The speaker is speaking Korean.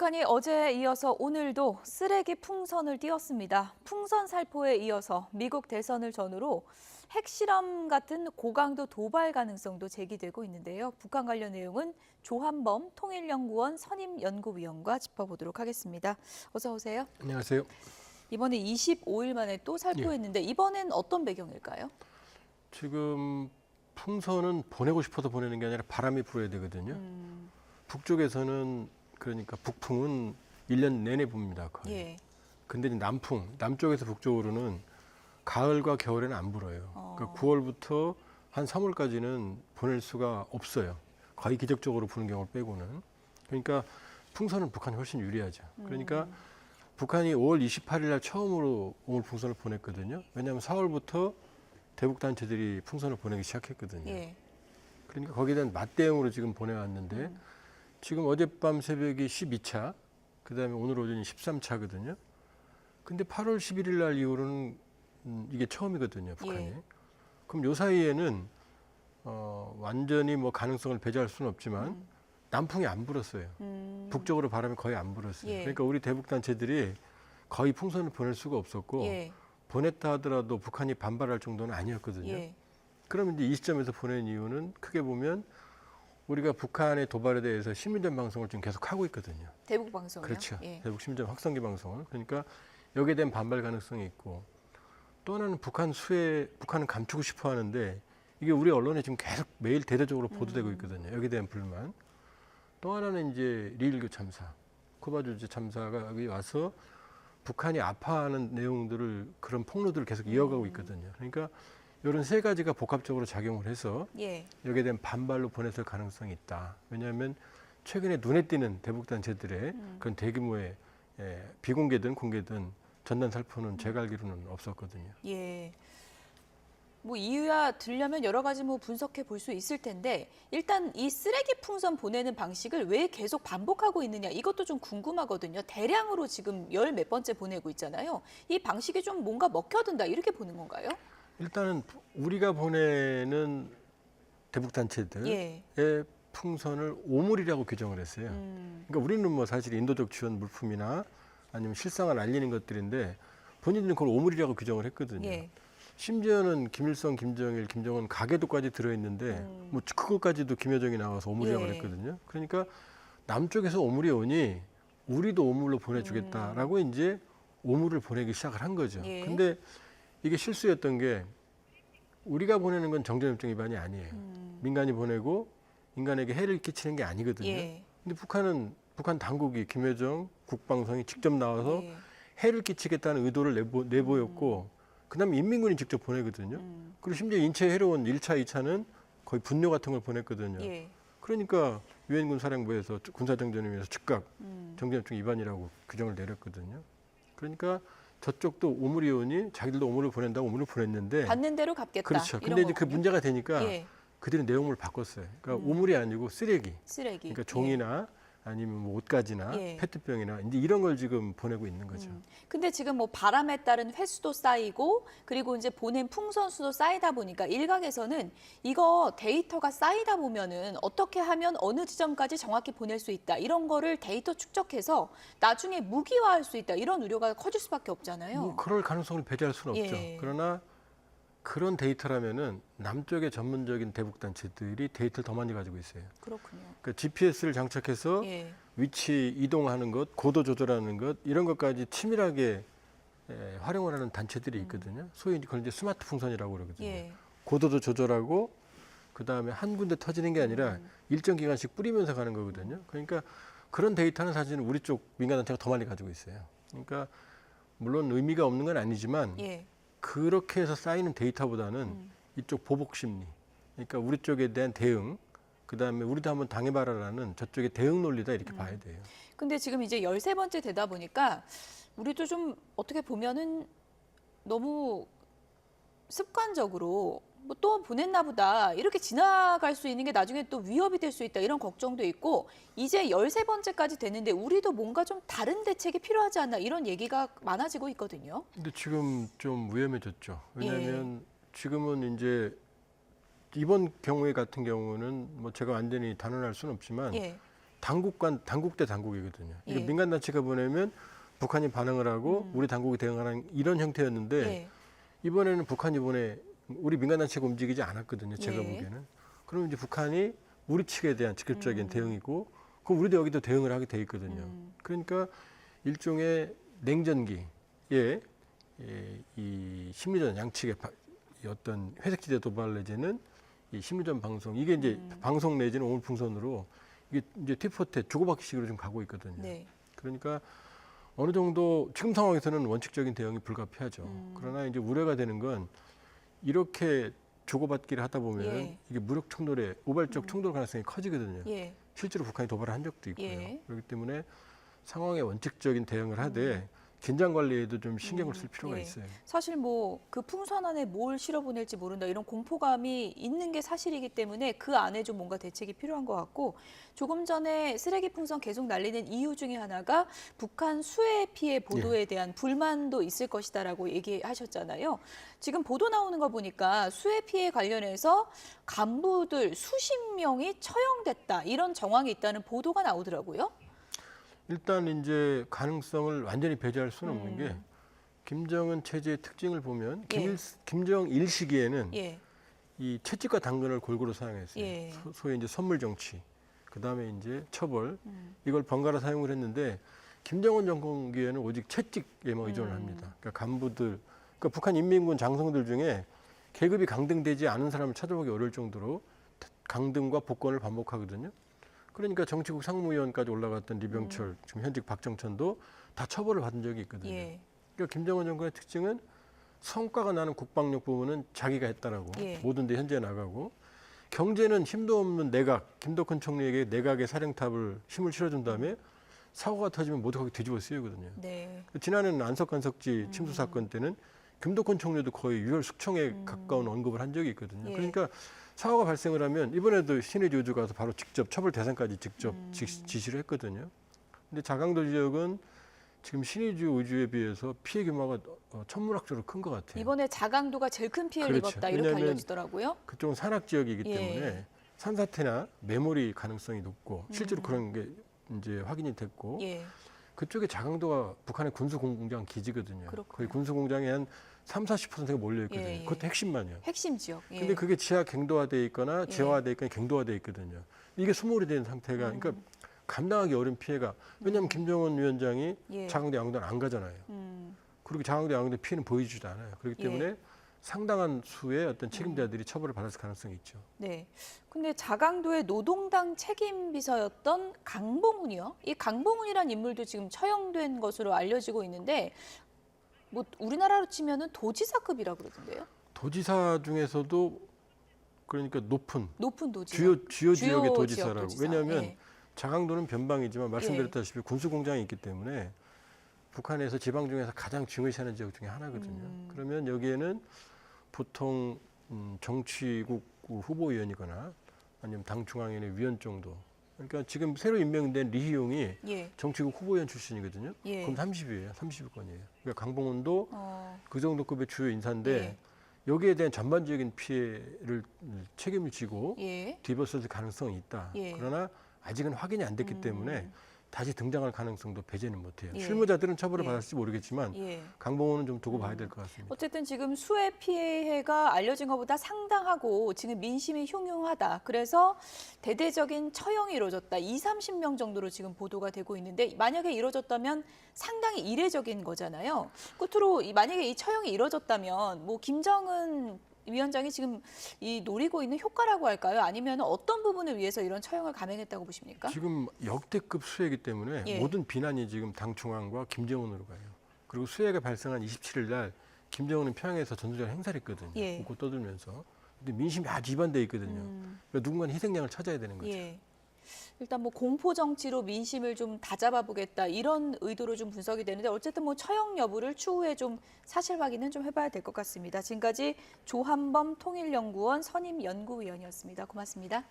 북한이 어제에 이어서 오늘도 쓰레기 풍선을 띄웠습니다. 풍선 살포에 이어서 미국 대선을 전후로 핵실험 같은 고강도 도발 가능성도 제기되고 있는데요. 북한 관련 내용은 조한범 통일연구원 선임연구위원과 짚어보도록 하겠습니다. 어서 오세요. 안녕하세요. 이번에 25일 만에 또 살포했는데 이번엔 어떤 배경일까요? 지금 풍선은 보내고 싶어서 보내는 게 아니라 바람이 불어야 되거든요. 북쪽에서는 그러니까 북풍은 1년 내내 붑니다. 거의. 예. 근데 이제 남쪽에서 북쪽으로는 가을과 겨울에는 안 불어요. 그러니까 9월부터 한 3월까지는 보낼 수가 없어요. 거의 기적적으로 부는 경우를 빼고는. 그러니까 풍선은 북한이 훨씬 유리하죠. 그러니까 북한이 5월 28일 날 처음으로 오물 풍선을 보냈거든요. 왜냐하면 4월부터 대북 단체들이 풍선을 보내기 시작했거든요. 예. 그러니까 거기에 대한 맞대응으로 지금 보내왔는데 지금 어젯밤 새벽이 12차, 그다음에 오늘 오전이 13차거든요. 근데 8월 11일 날 이후로는 이게 처음이거든요, 북한이. 예. 그럼 요 사이에는 완전히 뭐 가능성을 배제할 수는 없지만 남풍이 안 불었어요. 북쪽으로 바람이 거의 안 불었어요. 예. 그러니까 우리 대북 단체들이 거의 풍선을 보낼 수가 없었고 예. 보냈다 하더라도 북한이 반발할 정도는 아니었거든요. 예. 그러면 이제 이 시점에서 보낸 이유는 크게 보면 우리가 북한의 도발에 대해서 시민전 방송을 지금 계속 하고 있거든요. 대북 방송이요? 그렇죠. 예. 대북 시민전 확성기 방송을. 그러니까 여기에 대한 반발 가능성이 있고 또 하나는 북한은 감추고 싶어 하는데 이게 우리 언론에 지금 계속 매일 대대적으로 보도되고 있거든요. 여기에 대한 불만. 또 하나는 이제 리일교 참사, 쿠바 주재 참사가 여기 와서 북한이 아파하는 내용들을 그런 폭로들을 계속 이어가고 있거든요. 그러니까 이런 세 가지가 복합적으로 작용을 해서 예. 여기에 대한 반발로 보냈을 가능성이 있다. 왜냐하면 최근에 눈에 띄는 대북 단체들의 그런 대규모의 비공개든 공개든 전단 살포는 제가 알기로는 없었거든요. 예. 뭐 이유야 들려면 여러 가지 뭐 분석해 볼 수 있을 텐데 일단 이 쓰레기 풍선 보내는 방식을 왜 계속 반복하고 있느냐 이것도 좀 궁금하거든요. 대량으로 지금 열 몇 번째 보내고 있잖아요. 이 방식이 좀 뭔가 먹혀든다 이렇게 보는 건가요? 일단은 우리가 보내는 대북 단체들의 예. 풍선을 오물이라고 규정을 했어요. 그러니까 우리는 뭐 사실 인도적 지원 물품이나 아니면 실상을 알리는 것들인데 본인들은 그걸 오물이라고 규정을 했거든요. 예. 심지어는 김일성, 김정일, 김정은 가계도까지 들어있는데 뭐 그것까지도 김여정이 나와서 오물이라고 예. 했거든요. 그러니까 남쪽에서 오물이 오니 우리도 오물로 보내주겠다라고 이제 오물을 보내기 시작을 한 거죠. 예. 근데 이게 실수였던 게 우리가 보내는 건 정전협정 위반이 아니에요. 민간이 보내고 인간에게 해를 끼치는 게 아니거든요. 예. 근데 북한 당국이 김여정 국방성이 직접 나와서 예. 해를 끼치겠다는 의도를 내보였고 그다음에 인민군이 직접 보내거든요. 그리고 심지어 인체에 해로운 1차, 2차는 거의 분뇨 같은 걸 보냈거든요. 예. 그러니까 유엔군 사령부에서 군사정전위에서 즉각 정전협정 위반이라고 규정을 내렸거든요. 그러니까 저쪽도 오물이 오니 자기들도 오물을 보낸다고 오물을 보냈는데 받는 대로 갚겠다. 그렇죠. 이런 근데 이제 그 거군요. 문제가 되니까 예. 그들은 내용을 바꿨어요. 그러니까 오물이 아니고 쓰레기. 쓰레기. 그러니까 종이나 아니면 뭐 옷가지나 예. 페트병이나 이제 이런 걸 지금 보내고 있는 거죠. 근데 지금 뭐 바람에 따른 횟수도 쌓이고 그리고 이제 보낸 풍선 수도 쌓이다 보니까 일각에서는 이거 데이터가 쌓이다 보면은 어떻게 하면 어느 지점까지 정확히 보낼 수 있다 이런 거를 데이터 축적해서 나중에 무기화할 수 있다 이런 우려가 커질 수밖에 없잖아요. 뭐 그럴 가능성을 배제할 수는 없죠. 예. 그러나 그런 데이터라면은 남쪽의 전문적인 대북 단체들이 데이터를 더 많이 가지고 있어요. 그렇군요. 그러니까 GPS를 장착해서 예. 위치 이동하는 것, 고도 조절하는 것 이런 것까지 치밀하게 활용을 하는 단체들이 있거든요. 소위 그걸 이제 스마트 풍선이라고 그러거든요. 예. 고도도 조절하고 그 다음에 한 군데 터지는 게 아니라 일정 기간씩 뿌리면서 가는 거거든요. 그러니까 그런 데이터는 사실은 우리 쪽 민간 단체가 더 많이 가지고 있어요. 그러니까 물론 의미가 없는 건 아니지만 예. 그렇게 해서 쌓이는 데이터보다는 이쪽 보복 심리, 그러니까 우리 쪽에 대한 대응, 그 다음에 우리도 한번 당해봐라라는 저쪽의 대응 논리다 이렇게 봐야 돼요. 근데 지금 이제 13번째 되다 보니까 우리도 좀 어떻게 보면은 너무 습관적으로 뭐 또 보냈나 보다 이렇게 지나갈 수 있는 게 나중에 또 위협이 될 수 있다 이런 걱정도 있고 이제 13번째까지 됐는데 우리도 뭔가 좀 다른 대책이 필요하지 않나 이런 얘기가 많아지고 있거든요. 근데 지금 좀 위험해졌죠. 왜냐하면 지금은 이제 이번 경우에 같은 경우는 뭐 제가 완전히 단언할 수는 없지만 예. 당국 대 당국이거든요. 이게 예. 민간 단체가 보내면 북한이 반응을 하고 우리 당국이 대응하는 이런 형태였는데 예. 이번에는 북한이 우리 민간 단체가 움직이지 않았거든요. 제가 예. 보기에는. 그럼 이제 북한이 우리 측에 대한 직접적인 대응이고, 그럼 우리도 여기도 대응을 하게 돼 있거든요. 그러니까 일종의 냉전기에 이 심리전 양측의 이 어떤 회색지대 도발 내지는 이 심리전 방송, 이게 이제 방송 내지는 오물풍선으로 이게 이제 튀포테 주고받기식으로 좀 가고 있거든요. 네. 그러니까 어느 정도 지금 상황에서는 원칙적인 대응이 불가피하죠. 그러나 이제 우려가 되는 건 이렇게 주고받기를 하다 보면 예. 이게 무력 충돌에 우발적 충돌 가능성이 커지거든요. 예. 실제로 북한이 도발을 한 적도 있고요. 예. 그렇기 때문에 상황에 원칙적인 대응을 하되 긴장 관리에도 좀 신경을 쓸 필요가 예. 있어요. 사실 뭐 그 풍선 안에 뭘 실어보낼지 모른다 이런 공포감이 있는 게 사실이기 때문에 그 안에 좀 뭔가 대책이 필요한 것 같고, 조금 전에 쓰레기 풍선 계속 날리는 이유 중에 하나가 북한 수해 피해 보도에 대한 불만도 있을 것이다라고 얘기하셨잖아요. 지금 보도 나오는 거 보니까 수해 피해 관련해서 간부들 수십 명이 처형됐다 이런 정황이 있다는 보도가 나오더라고요. 일단 이제 가능성을 완전히 배제할 수는 없는 게 김정은 체제의 특징을 보면 예. 김정일 시기에는 예. 이 채찍과 당근을 골고루 사용했어요. 예. 소위 이제 선물 정치, 그 다음에 이제 처벌, 이걸 번갈아 사용을 했는데 김정은 정권기에는 오직 채찍에만 의존을 합니다. 그러니까 간부들, 그러니까 북한 인민군 장성들 중에 계급이 강등되지 않은 사람을 찾아보기 어려울 정도로 강등과 복권을 반복하거든요. 그러니까 정치국 상무위원까지 올라갔던 리병철, 지금 현직 박정천도 다 처벌을 받은 적이 있거든요. 예. 그러니까 김정은 정권의 특징은 성과가 나는 국방력 부분은 자기가 했다라고 예. 모든 데 현재 나가고, 경제는 힘도 없는 내각, 김덕헌 총리에게 내각의 사령탑을 힘을 실어준 다음에 사고가 터지면 모두 거기 뒤집어 쓰이거든요. 네. 지난해는 안석관석지 침수 사건 때는 김덕헌 총리도 거의 유혈 숙청에 가까운 언급을 한 적이 있거든요. 예. 그러니까 사고가 발생을 하면 이번에도 신의주 우주 가서 바로 직접 처벌 대상까지 직접 지시를 했거든요. 근데 자강도 지역은 지금 신의주 우주에 비해서 피해 규모가 천문학적으로 큰 것 같아요. 이번에 자강도가 제일 큰 피해를 그렇죠. 입었다 이렇게 왜냐하면 알려지더라고요. 그쪽은 산악 지역이기 예. 때문에 산사태나 메모리 가능성이 높고 실제로 그런 게 이제 확인이 됐고, 예. 그쪽에 자강도가 북한의 군수 공장 기지거든요. 그렇군요. 거의 군수 공장에 한 30~40%가 몰려 있거든요. 예, 예. 그것도 핵심만이요. 핵심 지역. 예. 근데 그게 지하 갱도화돼 있거나 예. 지하화돼 있거나 갱도화돼 있거든요. 이게 소몰이 된 상태가, 그러니까 감당하기 어려운 피해가, 왜냐하면 김정은 위원장이 예. 자강도 양도는 안 가잖아요. 그리고 자강도 양도 피해는 보이지도 않아요. 그렇기 예. 때문에 상당한 수의 어떤 책임자들이 처벌을 받을 가능성이 있죠. 네. 근데 자강도의 노동당 책임 비서였던 강봉훈이요. 이 강봉훈이란 인물도 지금 처형된 것으로 알려지고 있는데, 뭐 우리나라로 치면은 도지사급이라 그러던데요. 도지사 중에서도 그러니까 높은 도지사. 주요 지역의 지역 도지사라고. 도지사. 왜냐하면 예. 자강도는 변방이지만 말씀드렸다시피 군수 공장이 있기 때문에 북한에서 지방 중에서 가장 중요시하는 지역 중에 하나거든요. 그러면 여기에는 보통 정치국 후보위원이거나 아니면 당 중앙위원회 위원 정도. 그러니까 지금 새로 임명된 리희용이 예. 정치국 후보위원 출신이거든요. 예. 그럼 30위예요. 30위권이에요. 그러니까 강봉훈도 어. 그 정도 급의 주요 인사인데 예. 여기에 대한 전반적인 피해를 책임을 지고 예. 뒤집어쓸 가능성이 있다. 예. 그러나 아직은 확인이 안 됐기 때문에 다시 등장할 가능성도 배제는 못해요. 예. 실무자들은 처벌을 예. 받을지 모르겠지만 예. 강봉훈은 좀 두고 봐야 될 것 같습니다. 어쨌든 지금 수해 피해가 알려진 것보다 상당하고 지금 민심이 흉흉하다. 그래서 대대적인 처형이 이루어졌다. 20~30명 정도로 지금 보도가 되고 있는데, 만약에 이루어졌다면 상당히 이례적인 거잖아요. 끝으로 만약에 이 처형이 이루어졌다면 뭐 김정은 위원장이 지금 이 노리고 있는 효과라고 할까요? 아니면 어떤 부분을 위해서 이런 처형을 감행했다고 보십니까? 지금 역대급 수해이기 때문에 예. 모든 비난이 지금 당 중앙과 김정은으로 가요. 그리고 수해가 발생한 27일 날 김정은은 평양에서 전술적 행사를 했거든요. 예. 웃고 떠들면서. 근데 민심이 아주 이반돼 있거든요. 그러니까 누군가는 희생양을 찾아야 되는 거죠. 예. 일단 뭐 공포 정치로 민심을 좀 다잡아 보겠다 이런 의도로 좀 분석이 되는데, 어쨌든 뭐 처형 여부를 추후에 좀 사실 확인은 좀 해봐야 될 것 같습니다. 지금까지 조한범 통일연구원 선임 연구위원이었습니다. 고맙습니다.